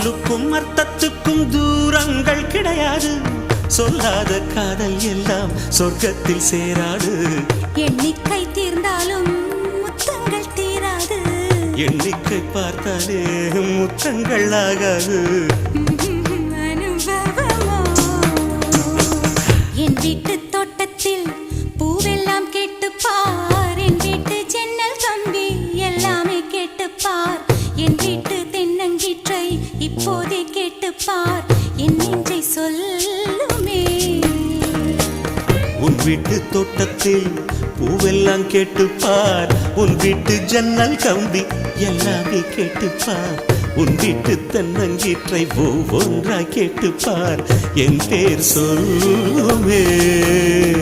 சொல்லுக்கும் அர்த்தத்துக்கும் தூரங்கள் கிடையாது. சொல்லாத காதல் எல்லாம் சொர்க்கத்தில் சேராது. எண்ணிக்கை தீர்ந்தாலும் முத்தங்கள் தீராது. எண்ணிக்கை பார்த்தாலே முத்தங்கள் ஆகாது. அனுபவமோ என் வீட்டு தோட்டத்தில் பூவெல்லாம் கேட்டுப்பார். என் வீட்டு ஜன்னல் கம்பி எல்லாமே கேட்டுப்பார். என் வீட்டு தென்னங்கீற்றை இப்போதே கேட்டுப்பார். என் நெஞ்சை சொல்லுமே. உன் வீட்டு தோட்டத்தில் பூவெல்லாம் கேட்டுப்பார். உன் வீட்டு ஜன்னல் கம்பி எல்லாமே கேட்டுப்பார். உன் வீட்டு தென்னங்கீற்றை ஒவ்வொன்றாய் கேட்டுப்பார். என் பேர் சொல்லுமே.